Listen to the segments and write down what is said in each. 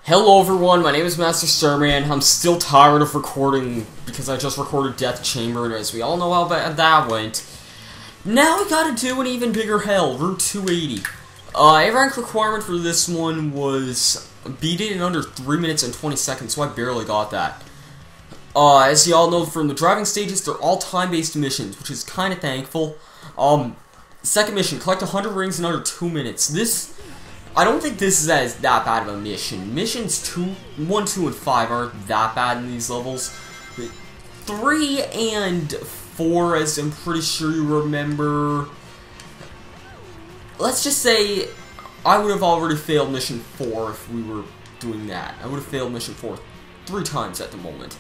Hello everyone, my name is Master Starman. I'm still tired of recording because I just recorded Death Chamber, and as we all know how bad that went. Now we gotta do an even bigger hell, Route 280. A rank requirement for this one was beat it in under 3 minutes and 20 seconds, so I barely got that. As you all know from the driving stages, they're all time-based missions, which is kinda thankful. Second mission, collect 100 rings in under 2 minutes. I don't think this is that bad of a mission. Missions 1, 2, and 5 aren't that bad in these levels. 3 and 4, as I'm pretty sure you remember. Let's just say I would have already failed mission 4 if we were doing that. I would have failed mission 4 3 times at the moment.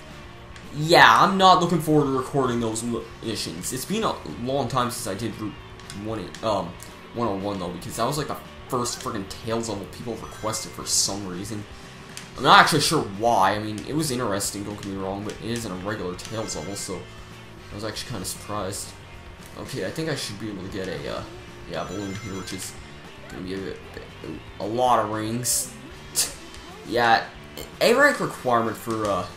Yeah, I'm not looking forward to recording those missions. It's been a long time since I did Route 101 though, because that was like the first friggin' Tales level people requested for some reason. I'm not actually sure why. I mean, it was interesting, don't get me wrong, but it isn't a regular Tales level, so I was actually kind of surprised. Okay, I think I should be able to get a balloon here, which is gonna be a lot of rings. Yeah, a rank requirement for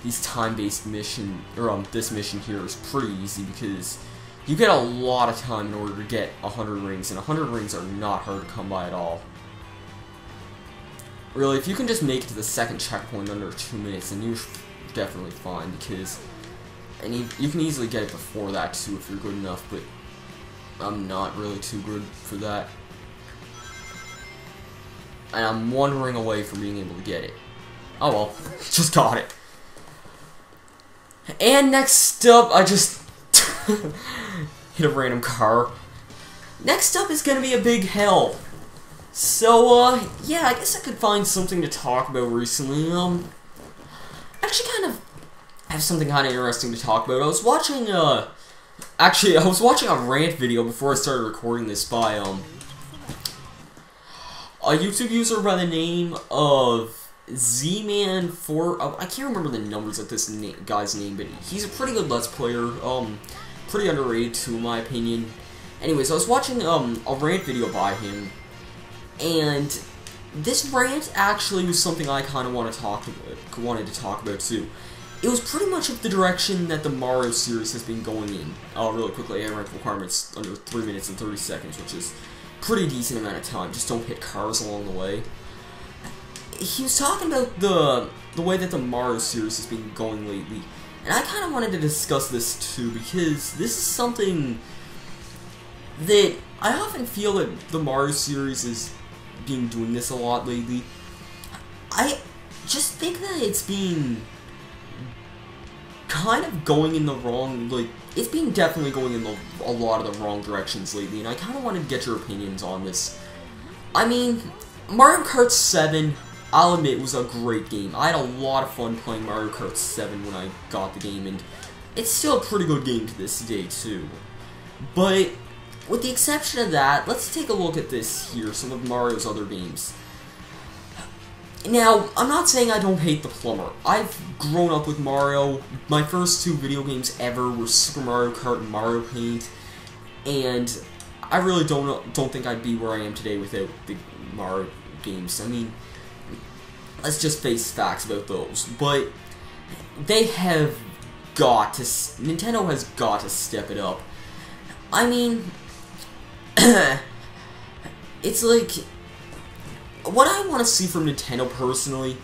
these time-based mission, or this mission here is pretty easy because you get a lot of time in order to get 100 rings, and 100 rings are not hard to come by at all. Really, if you can just make it to the second checkpoint under 2 minutes, then you're definitely fine, because and you can easily get it before that too if you're good enough, but I'm not really too good for that. And I'm 1 ring away from being able to get it. Oh well, just got it. And next up, I just hit a random car. Next up is gonna be a big hell. So, yeah, I guess I could find something to talk about recently. Actually kind of have something kind of interesting to talk about. I was watching, I was watching a rant video before I started recording this by, a YouTube user by the name of Z-Man4, I can't remember the numbers of this guy's name, but he's a pretty good Let's Player, pretty underrated too, in my opinion. Anyways, I was watching, a rant video by him, and this rant actually was something I kind of wanted to talk about too. It was pretty much of the direction that the Mario series has been going in. Really quickly, A rank requirements under 3 minutes and 30 seconds, which is pretty decent amount of time. Just don't hit cars along the way. He was talking about the way that the Mario series has been going lately, and I kind of wanted to discuss this too, because this is something that I often feel that the Mario series is doing this a lot lately. I just think that it's been kind of going in the wrong, it's been definitely going in a lot of the wrong directions lately, and I kind of wanted to get your opinions on this. I mean, Mario Kart 7, I'll admit, was a great game. I had a lot of fun playing Mario Kart 7 when I got the game, and it's still a pretty good game to this day, too. But, with the exception of that, let's take a look at this here, some of Mario's other games. Now, I'm not saying I don't hate the plumber. I've grown up with Mario. My first 2 video games ever were Super Mario Kart and Mario Paint, and I really don't think I'd be where I am today without the Mario games. I mean, let's just face facts about those. But they have got to, Nintendo has got to step it up. I mean, it's like, what I want to see from Nintendo personally,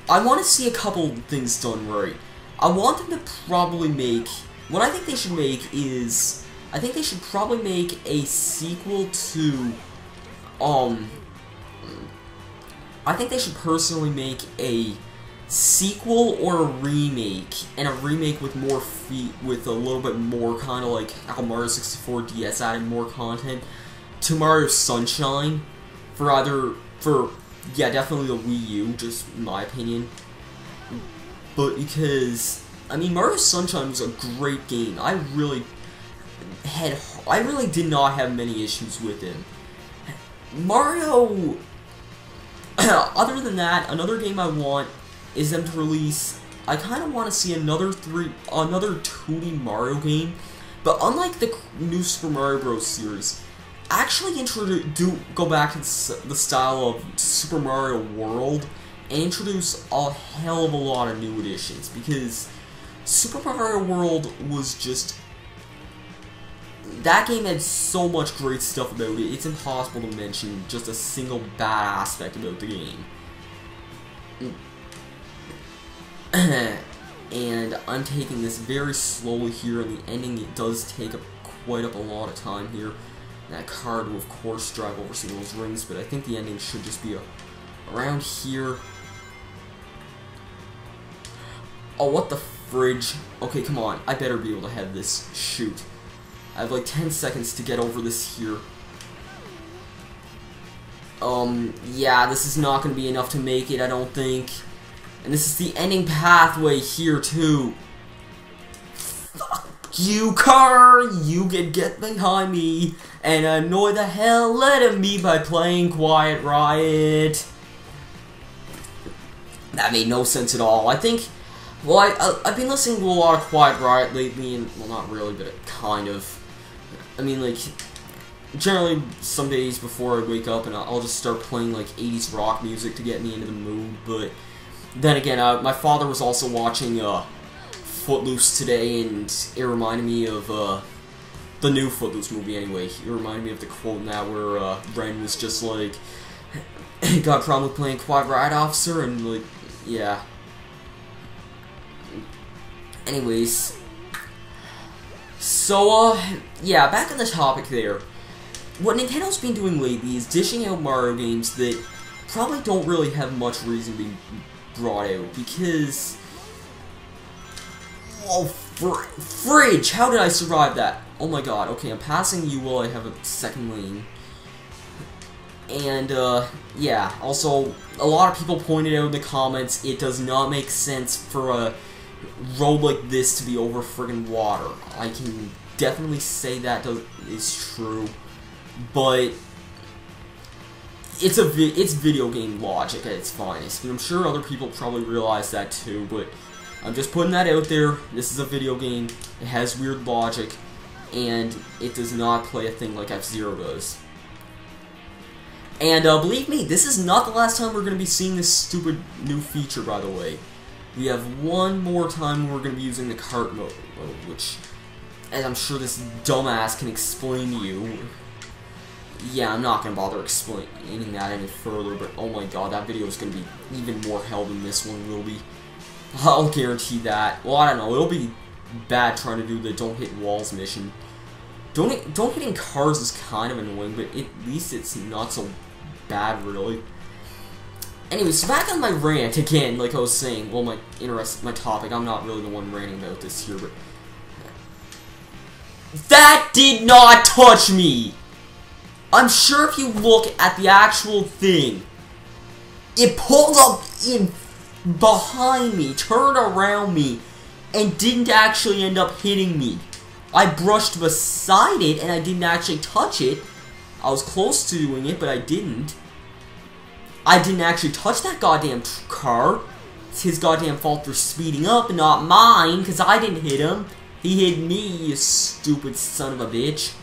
I want to see a couple things done right. I want them to probably make, what I think they should make is, I think they should probably make a sequel to, I think they should personally make a sequel or a remake, and a remake with more with a little bit more kind of like how Mario 64 DS added more content to Mario Sunshine yeah, definitely the Wii U, just in my opinion. But because, I mean, Mario Sunshine was a great game. I really did not have many issues with it. Mario, other than that, another game I want is them to release, I kind of want to see another 2D Mario game, but unlike the new Super Mario Bros. Series, actually go back to the style of Super Mario World and introduce a hell of a lot of new additions, because Super Mario World was just... that game had so much great stuff about it, it's impossible to mention just a single bad aspect about the game. And I'm taking this very slowly here, and the ending, it does take quite up a lot of time here. That card will of course drive over some of those rings, but I think the ending should just be around here. Oh, what the fridge? Okay, come on, I better be able to have this. Shoot. I have like 10 seconds to get over this here. Yeah, this is not going to be enough to make it, I don't think. And this is the ending pathway here, too. Fuck you, car! You can get behind me and annoy the hell out of me by playing Quiet Riot. That made no sense at all. I think... well, I've been listening to a lot of Quiet Riot lately, and... well, not really, but kind of. I mean, like... generally, some days before I wake up, and I'll just start playing, like, 80s rock music to get me into the mood, but... then again, my father was also watching, Footloose today, and it reminded me of, the new Footloose movie, anyway. It reminded me of the quote in that where, Ren was just like... got a problem with playing Quiet Riot Officer, and, like, yeah. Anyways... so, yeah, back on the topic there. What Nintendo's been doing lately is dishing out Mario games that probably don't really have much reason to be brought out, because... oh, fridge! How did I survive that? Oh my god, okay, I'm passing you while I have a second lane. And, yeah, also, a lot of people pointed out in the comments, it does not make sense for a road like this to be over friggin' water. I can definitely say that is true, but it's video game logic at its finest, and I'm sure other people probably realize that too, but I'm just putting that out there. This is a video game, it has weird logic, and it does not play a thing like F-Zero does. And believe me, this is not the last time we're going to be seeing this stupid new feature, by the way. We have one more time we're going to be using the cart mode, which, as I'm sure this dumbass can explain to you. Yeah, I'm not going to bother explaining that any further, but oh my god, that video is going to be even more hell than this one will be. I'll guarantee that. Well, I don't know, it'll be bad trying to do the don't hit walls mission. Don't hitting cars is kind of annoying, but at least it's not so bad, really. Anyway, so back on my rant again, like I was saying, well, my topic, I'm not really the one ranting about this here, but... that did not touch me! I'm sure if you look at the actual thing, it pulled up in behind me, turned around me, and didn't actually end up hitting me. I brushed beside it, and I didn't actually touch it. I was close to doing it, but I didn't. I didn't actually touch that goddamn car. It's his goddamn fault for speeding up, and not mine, because I didn't hit him. He hit me, you stupid son of a bitch.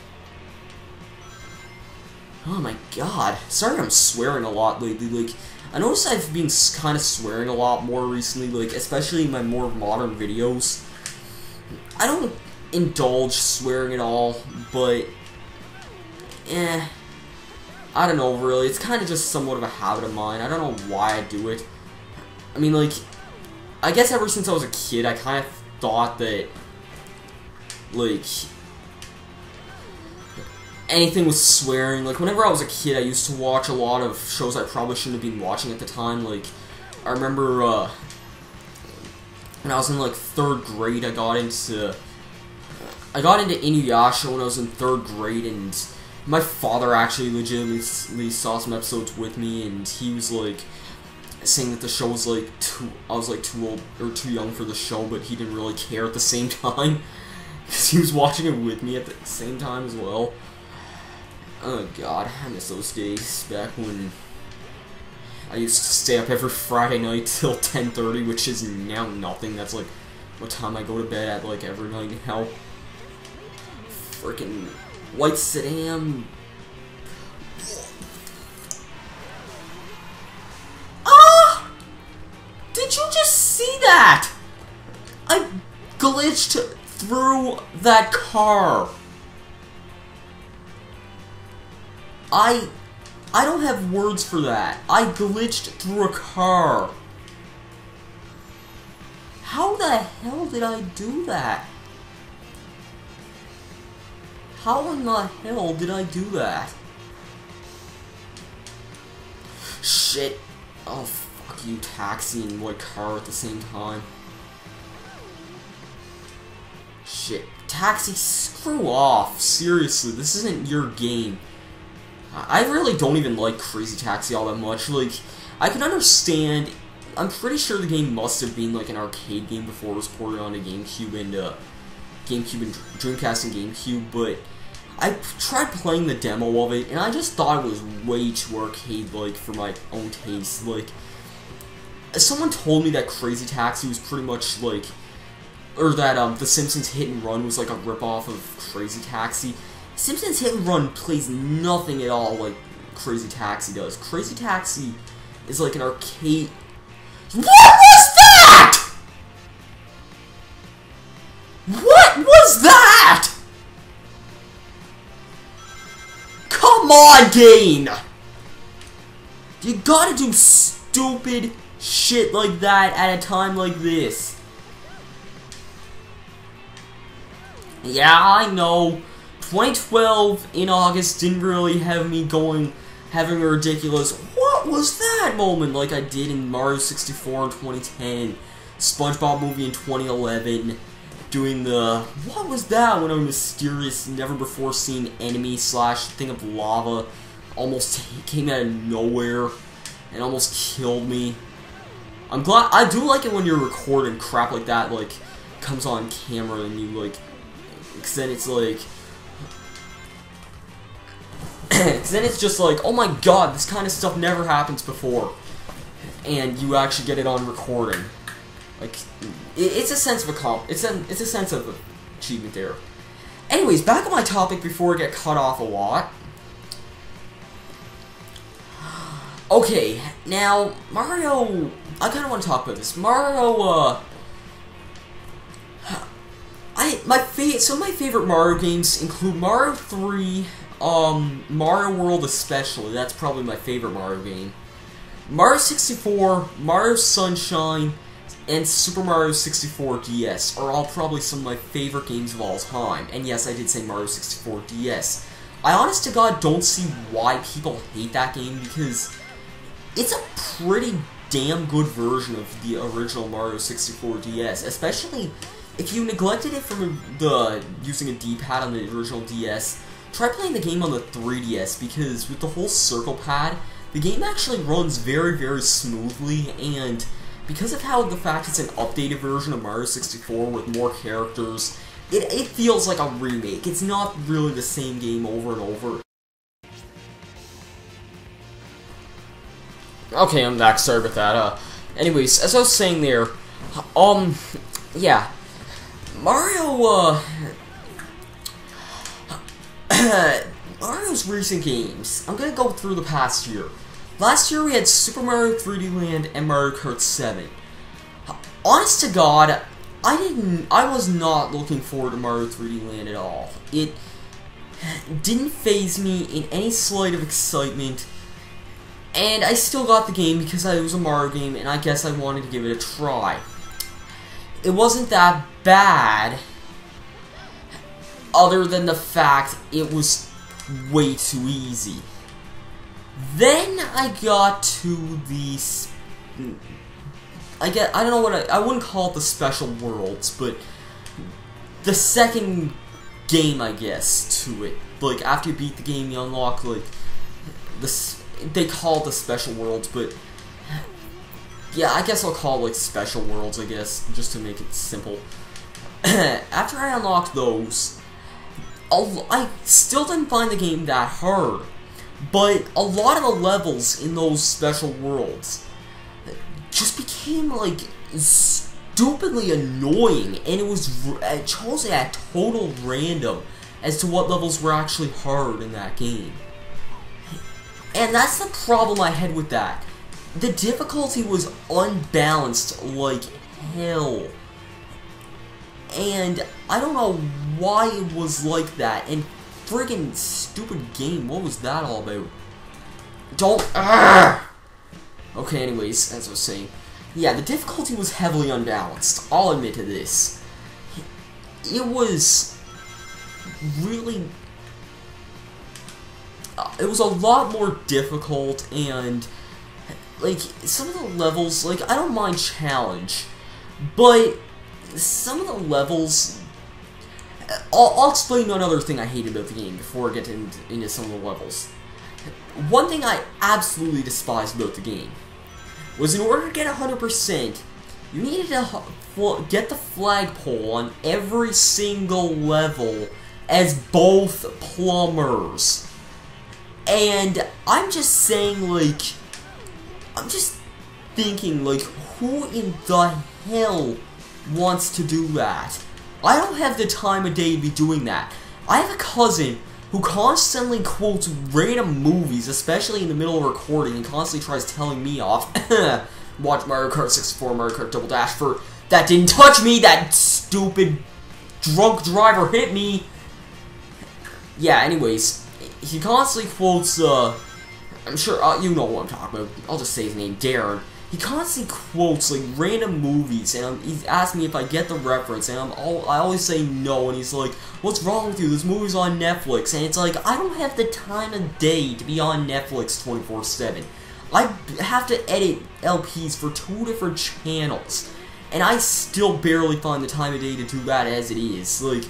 Oh my god. Sorry I'm swearing a lot lately. Like, I noticed I've been kind of swearing a lot more recently, like, especially in my more modern videos. I don't indulge swearing at all, but... I don't know, really. It's kind of just somewhat of a habit of mine. I don't know why I do it. I mean, like, I guess ever since I was a kid, I kind of thought that, like, anything with swearing. Like, whenever I was a kid, I used to watch a lot of shows I probably shouldn't have been watching at the time. Like, I remember, when I was in, like, 3rd grade, I got into Inuyasha when I was in 3rd grade, and my father actually legitimately saw some episodes with me, and he was, like, saying that the show was, like, I was, like, too old, or too young for the show, but he didn't really care at the same time, because he was watching it with me at the same time as well. Oh god, I miss those days, back when I used to stay up every Friday night till 10:30, which is now nothing. That's, like, what time I go to bed at, like, every night now. Freaking white sedan. Ah! that! I glitched through that car. I don't have words for that. I glitched through a car. How the hell did I do that? How in the hell did I do that? Shit. Oh, fuck you, taxi and like car at the same time. Shit. Taxi, screw off. Seriously, this isn't your game. I really don't even like Crazy Taxi all that much. Like, I can understand. I'm pretty sure the game must have been like an arcade game before it was ported onto GameCube and Dreamcast and GameCube, but I tried playing the demo of it, and I just thought it was way too arcade-like for my own taste. Like, someone told me that Crazy Taxi was pretty much like, or that The Simpsons Hit and Run was like a ripoff of Crazy Taxi. Simpsons Hit and Run plays nothing at all like Crazy Taxi does. Crazy Taxi is like an arcade. What was that? What was that? Come on, game! You gotta do stupid shit like that at a time like this. Yeah, I know. 2012 in August didn't really have me having a ridiculous "what was that" moment like I did in Mario 64 in 2010, SpongeBob movie in 2011, doing the "what was that" when a mysterious, never before seen enemy / thing of lava almost came out of nowhere and almost killed me. I'm glad. I do like it when you're recording crap like that, like, comes on camera and you, like, because then it's like, because then it's just like, oh my god, this kind of stuff never happens before, and you actually get it on recording. Like, it's a sense of it's a sense of achievement there. Anyways, back on my topic before I get cut off a lot. Okay, now Mario. I kind of want to talk about this. Mario. Some of my favorite Mario games include Mario 3, Mario World especially. That's probably my favorite Mario game. Mario 64, Mario Sunshine, and Super Mario 64 DS are all probably some of my favorite games of all time. And yes, I did say Mario 64 DS. I honest to God don't see why people hate that game, because it's a pretty damn good version of the original Mario 64 DS, especially if you neglected it from using a D-pad on the original DS. Try playing the game on the 3DS, because with the whole circle pad, the game actually runs very, very smoothly, and because of how the fact it's an updated version of Mario 64 with more characters, it feels like a remake. It's not really the same game over and over. Okay, I'm back. Sorry about that. Anyways, as I was saying there, yeah, Mario, Mario's recent games. I'm gonna go through the past year. Last year we had Super Mario 3D Land and Mario Kart 7. Honest to God, I was not looking forward to Mario 3D Land at all. It didn't faze me in any slight of excitement, and I still got the game because it was a Mario game, and I guess I wanted to give it a try. It wasn't that bad, other than the fact it was way too easy. Then I got to the, I don't know what I wouldn't call it the special worlds, but the second game, I guess, to it. Like, after you beat the game, you unlock, like, they call it the special worlds, but yeah, I guess I'll call it, like, special worlds, I guess, just to make it simple. After I unlocked those, I still didn't find the game that hard, but a lot of the levels in those special worlds just became, like, stupidly annoying, and it chose at total random as to what levels were actually hard in that game. And that's the problem I had with that. The difficulty was unbalanced like hell. And I don't know why it was like that. And friggin' stupid game, what was that all about? Don't. Okay, anyways, as I was saying, yeah, the difficulty was heavily unbalanced. I'll admit to this. It was really. It was a lot more difficult, and like some of the levels, like I don't mind challenge, but some of the levels. I'll explain another thing I hate about the game before I get into some of the levels. One thing I absolutely despised about the game was, in order to get 100%, you needed to get the flagpole on every single level as both plumbers. And I'm just saying, like, I'm just thinking, like, who in the hell wants to do that? I don't have the time of day to be doing that. I have a cousin who constantly quotes random movies, especially in the middle of recording, and constantly tries telling me off. Watch Mario Kart 64, Mario Kart Double Dash for that didn't touch me, that stupid drunk driver hit me. Yeah, anyways, he constantly quotes, I'm sure, you know what I'm talking about, I'll just say his name, Darren. He constantly quotes, like, random movies, and he's asked me if I get the reference, and I always say no, and he's like, what's wrong with you, this movie's on Netflix, and it's like, I don't have the time of day to be on Netflix 24/7. I have to edit LPs for 2 different channels, and I still barely find the time of day to do that as it is. Like,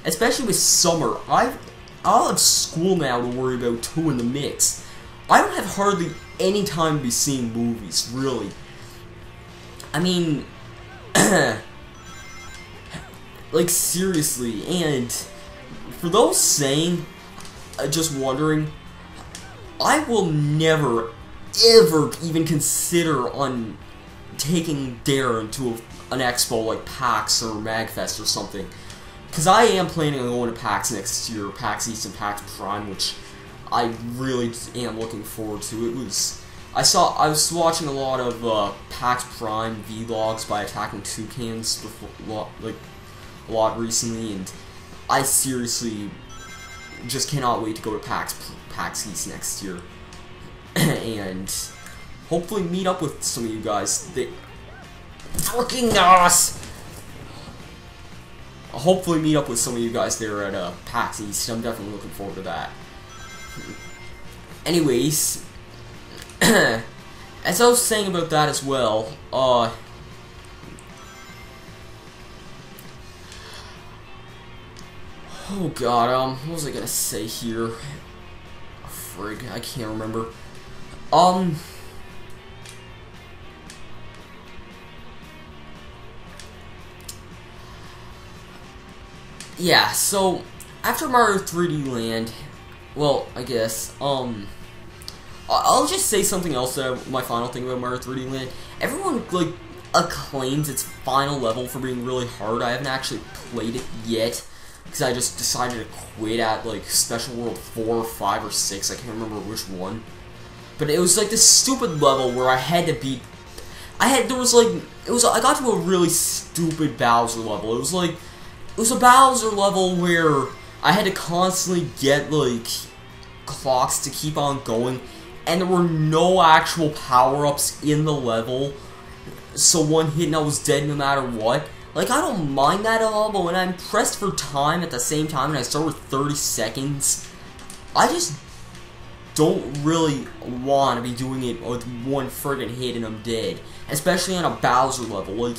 especially with summer, I'll have school now to worry about too in the mix. I don't have hardly any time to be seeing movies, really. I mean, like, seriously, and for those saying, just wondering, I will never, ever even consider on taking Darren to an expo like PAX or MagFest or something. Because I am planning on going to PAX next year, PAX East and PAX Prime, which I really am looking forward to. I was watching a lot of PAX Prime vlogs by Attacking Toucans before, like, a lot recently, and I seriously just cannot wait to go to PAX East next year. And hopefully meet up with some of you guys. Fucking us! I'll hopefully meet up with some of you guys there at PAX East. I'm definitely looking forward to that. Anyways, as I was saying about that as well, oh god, what was I gonna say here? Frig, I can't remember. Yeah, so after Mario 3D Land, well, I guess, I'll just say something else my final thing about Mario 3D Land. Everyone, like, acclaims its final level for being really hard. I haven't actually played it yet, because I just decided to quit at, like, Special World 4, 5, or 6, I can't remember which one. But it was, like, this stupid level where I had to beat, I got to a really stupid Bowser level. It was a Bowser level where I had to constantly get, like, clocks to keep on going, and there were no actual power-ups in the level, so one hit and I was dead no matter what. Like, I don't mind that at all, but when I'm pressed for time at the same time and I start with 30 seconds, I just don't really want to be doing it with one friggin' hit and I'm dead. Especially on a Bowser level, like,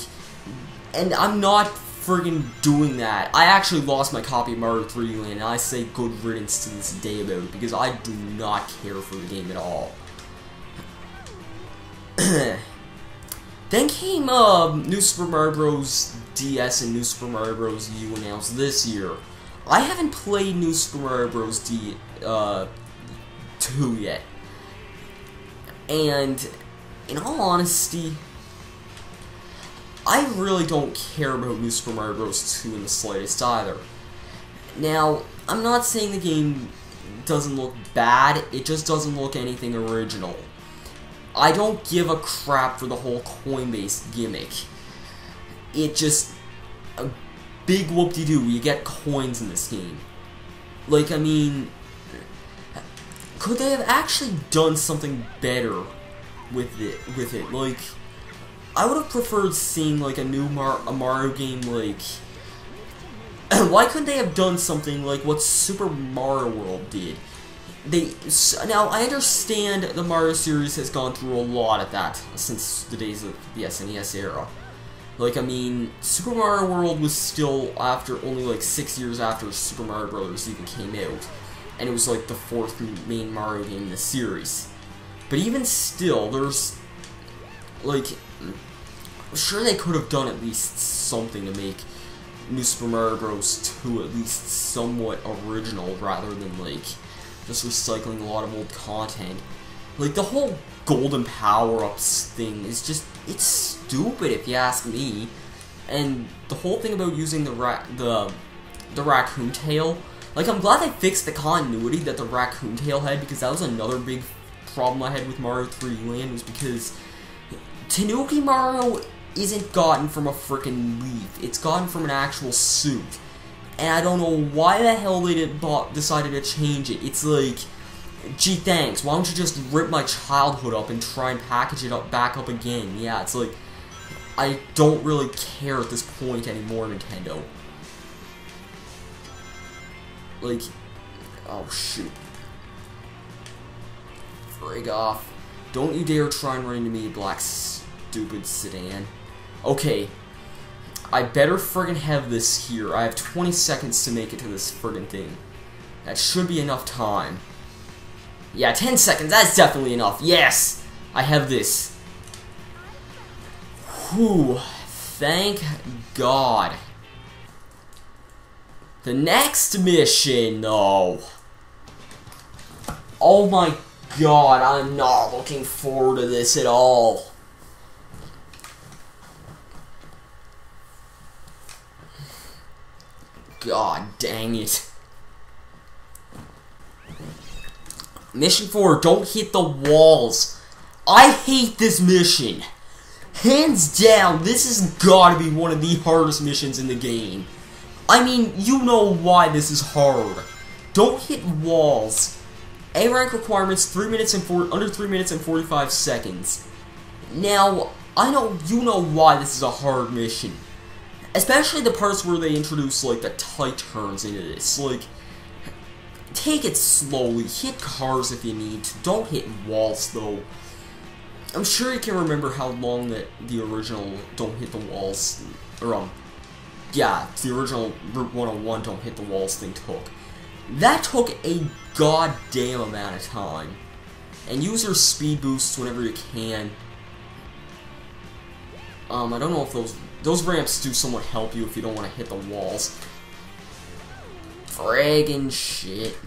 and I'm not friggin' doing that. I actually lost my copy of Mario 3D Land, and I say good riddance to this day about it, because I do not care for the game at all. Then came New Super Mario Bros. DS and New Super Mario Bros. U announced this year. I haven't played New Super Mario Bros. 2 yet. And, in all honesty, I really don't care about New Super Mario Bros. 2 in the slightest either. Now, I'm not saying the game doesn't look bad, it just doesn't look anything original. I don't give a crap for the whole coin-based gimmick. it just a big whoop-de-doo. You get coins in this game. Like, I mean, could they have actually done something better with it? Like, I would have preferred seeing like a new Mario game. Like, why couldn't they have done something like what Super Mario World did? Now, I understand the Mario series has gone through a lot of that since the days of the SNES era. Like, I mean, Super Mario World was still only like 6 years after Super Mario Bros. Even came out, and it was like the 4th main Mario game in the series. But even still, there's like, I'm sure they could have done at least something to make New Super Mario Bros. 2 at least somewhat original, rather than like just recycling a lot of old content. Like, the whole golden power-ups thing is just, it's stupid if you ask me. And the whole thing about using the raccoon tail, like, I'm glad they fixed the continuity that the raccoon tail had, because that was another big problem I had with Mario 3D Land, was because Tanuki Mario isn't gotten from a frickin' leaf. It's gotten from an actual suit. And I don't know why the hell they decided to change it. It's like, gee, thanks, why don't you just rip my childhood up and try and package it back up again? Yeah, it's like, I don't really care at this point anymore, Nintendo. Like, oh shoot. Frig off. Don't you dare try and run into me, black stupid sedan. Okay. I better friggin' have this here. I have 20 seconds to make it to this friggin' thing. That should be enough time. Yeah, 10 seconds, that's definitely enough. Yes! I have this. Whew. Thank God. The next mission, though. Oh my God, I'm not looking forward to this at all. God dang it. Mission 4, don't hit the walls. I hate this mission. Hands down, this has gotta be one of the hardest missions in the game. I mean, you know why this is hard. Don't hit walls. A rank requirements under 3 minutes and 45 seconds. Now, I know you know why this is a hard mission. Especially the parts where they introduce, like, the tight turns into this. Like, take it slowly. Hit cars if you need to. Don't hit walls, though. I'm sure you can remember how long that the original Don't Hit the Walls, or, yeah, the original Route 101 Don't Hit the Walls thing took. That took a goddamn amount of time. And use your speed boosts whenever you can. I don't know if those ramps do somewhat help you if you don't want to hit the walls. Friggin' shit.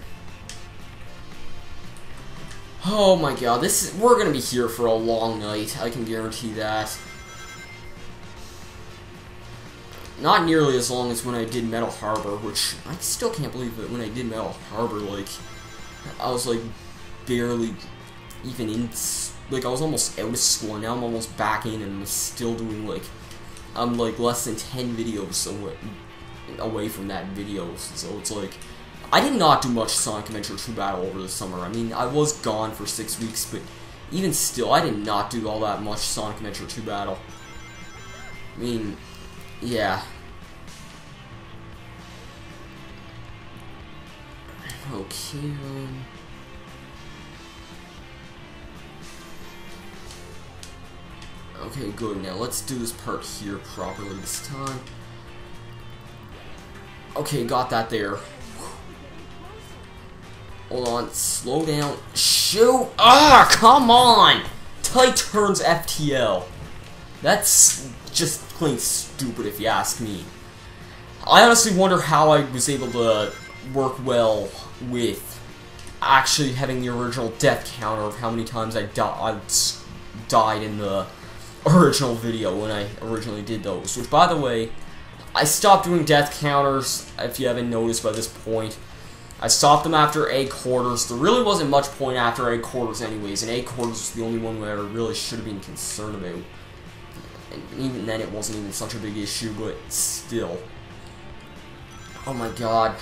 Oh my God, we're gonna be here for a long night, I can guarantee that. Not nearly as long as when I did Metal Harbor, which I still can't believe that when I did Metal Harbor, like, I was like barely even in, like, I was almost out of school, and now I'm almost back in, and I'm still doing, like, I'm like less than 10 videos away from that video, so it's like, I did not do much Sonic Adventure 2 Battle over the summer. I mean, I was gone for 6 weeks, but even still, I did not do all that much Sonic Adventure 2 Battle. I mean, yeah. Okay, okay, good. Now let's do this part here properly this time. Okay, got that there. Hold on, slow down. Shoot! Ah, come on! Tight turns FTL. That's just plain stupid if you ask me. I honestly wonder how I was able to work well with actually having the original death counter of how many times I died in the original video when I originally did those. Which, by the way, I stopped doing death counters, if you haven't noticed by this point. I stopped them after 8 quarters. There really wasn't much point after 8 quarters anyways, and 8 quarters was the only one where I really should have been concerned about. And even then, it wasn't even such a big issue, but still. Oh my god.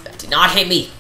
That did not hit me!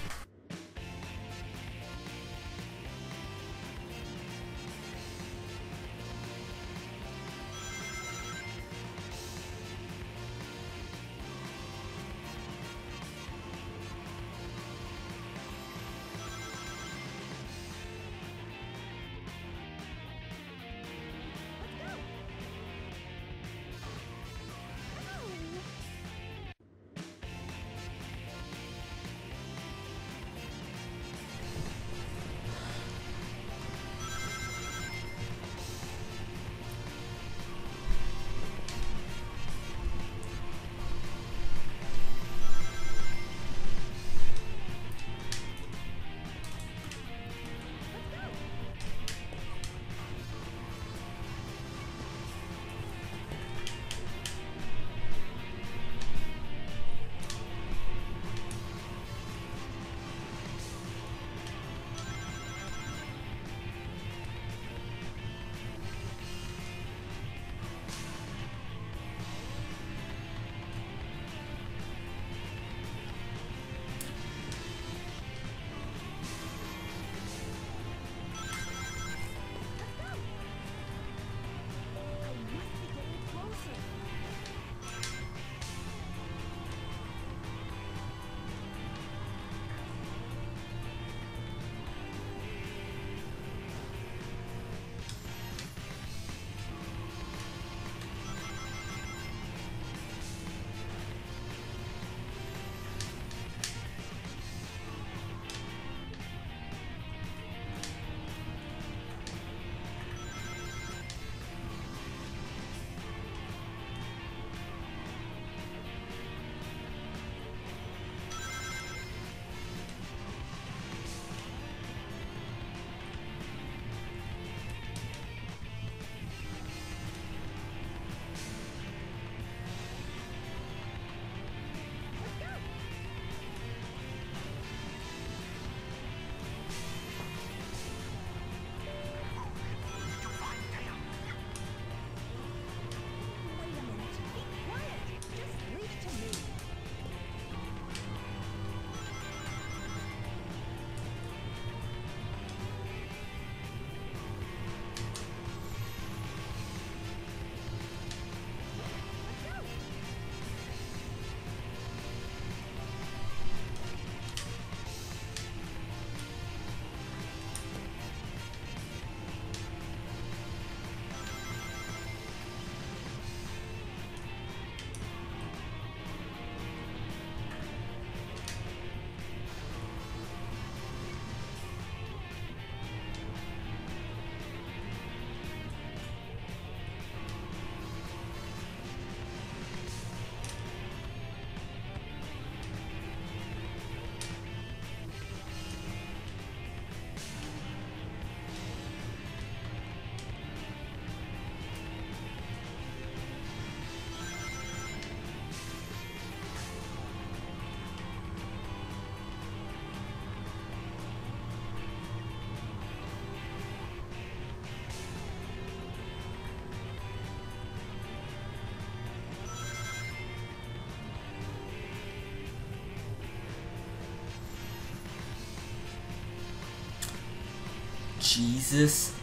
Jesus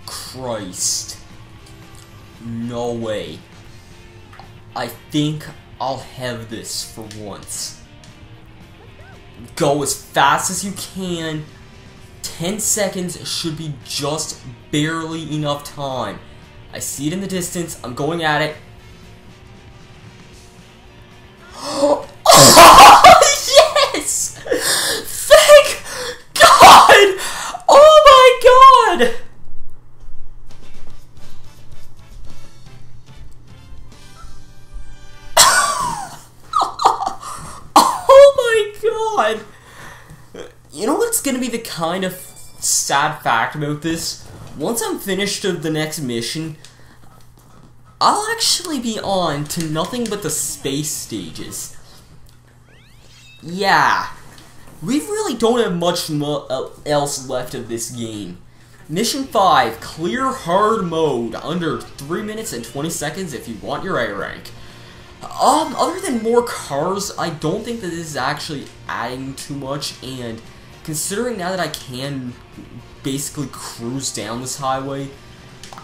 Christ. No way. I think I'll have this for once. Go as fast as you can. 10 seconds should be just barely enough time. I see it in the distance. I'm going at it. Yes! Thank God! Oh my God! Oh my God! You know what's gonna be the kind of sad fact about this? Once I'm finished with the next mission, I'll actually be on to nothing but the space stages. Yeah, we really don't have much else left of this game. Mission 5, clear hard mode, under 3 minutes and 20 seconds if you want your A rank. Other than more cars, I don't think that this is actually adding too much, and considering now that I can basically cruise down this highway,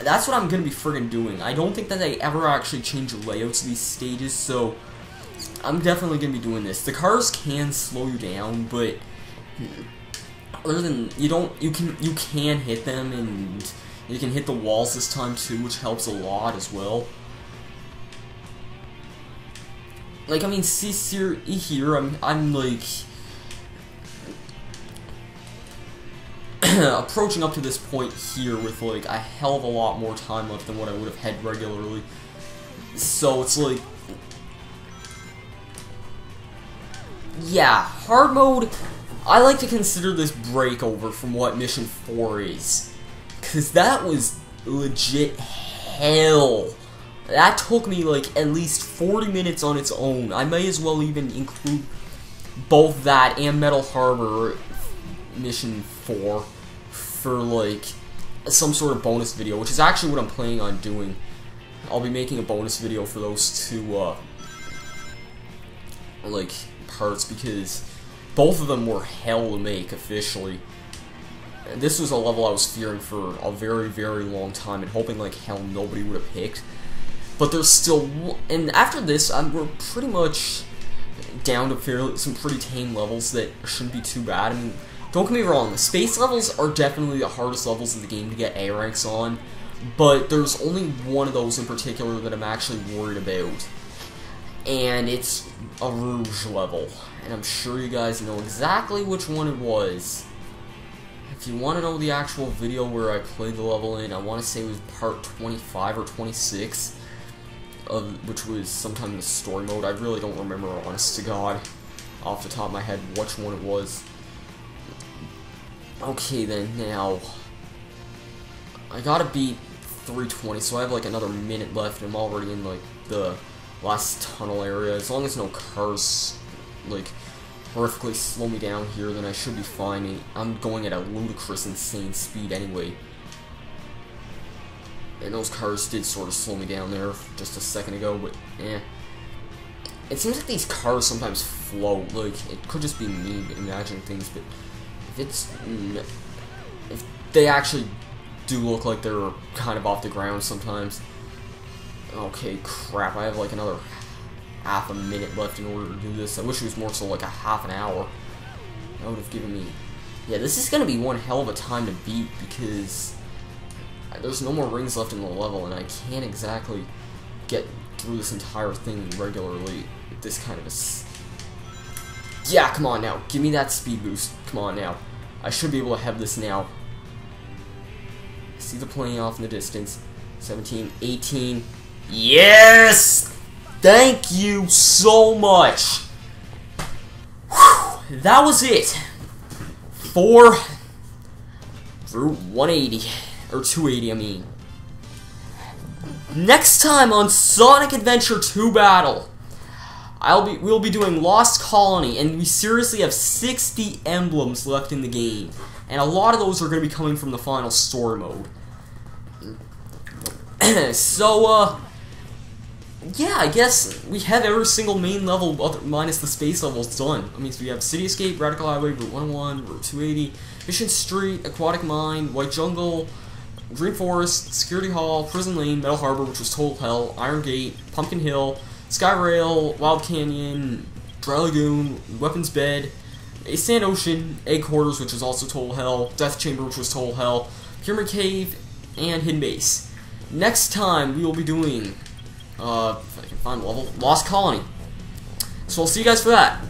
that's what I'm going to be friggin' doing. I don't think that they ever actually change the layouts of these stages, so I'm definitely going to be doing this. The cars can slow you down, but other than you can hit them, and you can hit the walls this time too, which helps a lot as well. Like, I mean, see here, I'm like approaching up to this point here with like a hell of a lot more time left than what I would have had regularly. So it's like, yeah, hard mode. I like to consider this breakover from what Mission 4 is, because that was legit hell. That took me like at least 40 minutes on its own. I may as well even include both that and Metal Harbor Mission 4 for like some sort of bonus video, which is actually what I'm planning on doing. I'll be making a bonus video for those two like parts, because both of them were hell to make officially. This was a level I was fearing for a very, very long time and hoping like hell nobody would have picked. But there's still, and after this, we're pretty much down to some pretty tame levels that shouldn't be too bad. I mean, don't get me wrong, the space levels are definitely the hardest levels in the game to get A ranks on, but there's only one of those in particular that I'm actually worried about, and it's a Rouge level, and I'm sure you guys know exactly which one it was. If you want to know the actual video where I played the level in, I want to say it was part 25 or 26. Which was sometime in the story mode. I really don't remember, honest to God, off the top of my head, which one it was. Okay then, now, I gotta beat 320, so I have like another minute left, and I'm already in like the last tunnel area. As long as no cars like horrifically slow me down here, then I should be fine. I'm going at a ludicrous, insane speed anyway. And those cars did sort of slow me down there just a second ago, but eh. It seems like these cars sometimes float. Like, it could just be me imagining things, but if they actually do look like they're kind of off the ground sometimes. Okay, crap, I have like another half a minute left in order to do this. I wish it was more so like a half an hour. That would have given me... Yeah, this is going to be one hell of a time to beat, because there's no more rings left in the level, and I can't exactly get through this entire thing regularly with this kind of a... Yeah, come on now. Give me that speed boost. Come on now. I should be able to have this now. See the plane off in the distance. 17, 18. Yes! Thank you so much. Whew. That was it. For Route 180. Or 280, I mean. Next time on Sonic Adventure 2 Battle, we'll be doing Lost Colony, and we seriously have 60 emblems left in the game, and a lot of those are going to be coming from the final story mode. So, yeah, I guess we have every single main level minus the space levels done. I mean, so we have City Escape, Radical Highway, Route 101, Route 280, Mission Street, Aquatic Mine, White Jungle, Green Forest, Security Hall, Prison Lane, Metal Harbor, which was Total Hell, Iron Gate, Pumpkin Hill, Sky Rail, Wild Canyon, Dry Lagoon, Weapons Bed, A Sand Ocean, Egg Quarters, which was also Total Hell, Death Chamber, which was Total Hell, Pyramid Cave, and Hidden Base. Next time, we will be doing, if I can find the level, Lost Colony. So I'll see you guys for that.